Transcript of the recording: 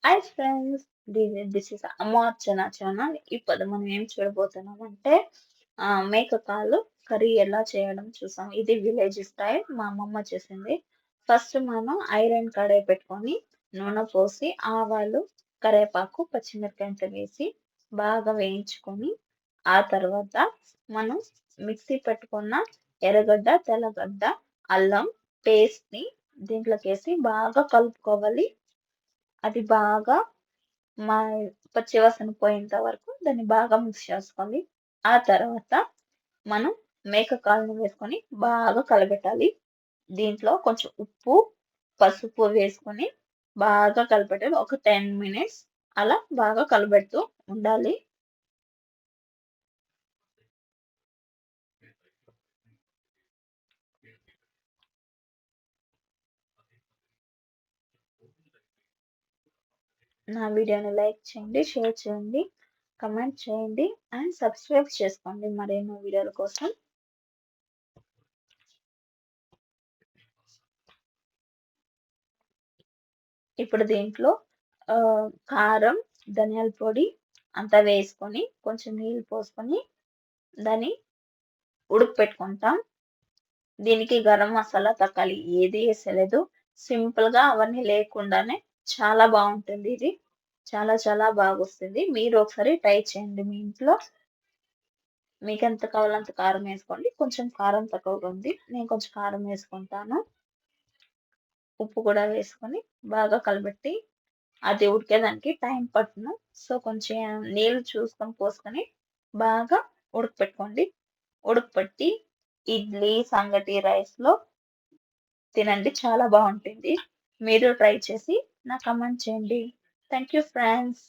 Hi friends, this is అమ్మ అర్చన channel. ఇప్పుడు మనం ఏం చూడబోతున్నామంటే మేక కాలు కర్రీ ఎలా చేయడం చూసాం. ఇది విలేజ్ స్టైల్ మా అమ్మమ్మ చేసింది. ఫస్ట్ మనం ఐరన్ కడాయి పెట్టుకొని నూనె పోసి ఆవాలు, కరివేపాకు, పచ్చిమిరపకాయలు వేసి బాగా వేయించుకొని ఆ తర్వాత మనం మిక్సీ పెట్టుకున్న ఎర్రగడ్డ, తెల్లగడ్డ, అల్లం పేస్ట్ని దీంట్లోకేసి బాగా కలుపుకోవాలి. అది బాగా మా పచ్చివాసన పోయేంత వరకు దాన్ని బాగా మిక్స్ చేసుకోవాలి. ఆ తర్వాత మనం మేక కాలుని వేసుకొని బాగా కలబెట్టాలి. దీంట్లో కొంచెం ఉప్పు, పసుపు వేసుకొని బాగా కలపెట్టాలి. ఒక 10 మినిట్స్ అలా బాగా కలబెడుతూ ఉండాలి. నా వీడియోని లైక్ చేయండి, షేర్ చేయండి, కమెంట్ చేయండి అండ్ సబ్స్క్రైబ్ చేసుకోండి మరెన్నో వీడియోల కోసం. ఇప్పుడు దీంట్లో కారం, ధనియాల పొడి అంతా వేసుకొని కొంచెం నీళ్ళు పోసుకొని దాన్ని ఉడకపెట్టుకుంటాం. దీనికి గరం మసాలా, తక్కాలి ఏది వేసలేదు. సింపుల్ గా అవన్నీ లేకుండానే చాలా బాగుంటుంది. ఇది చాలా చాలా బాగా వస్తుంది. మీరు ఒకసారి ట్రై చేయండి మీ ఇంట్లో. మీకు ఎంత కావాలో అంత కారం వేసుకోండి. కొంచెం కారం తక్కువగా ఉంది, నేను కొంచెం కారం వేసుకుంటాను. ఉప్పు కూడా వేసుకొని బాగా కలబెట్టి అది ఉడికేదానికి టైం పట్టును. సో కొంచెం నీళ్ళు చూసుకొని పోసుకొని బాగా ఉడకపెట్టుకోండి. ఉడకపెట్టి ఇడ్లీ, సంగటి, రైస్లో తినండి, చాలా బాగుంటుంది. మీరు ట్రై చేసి నాకు కమెంట్ చేయండి. Thank you friends.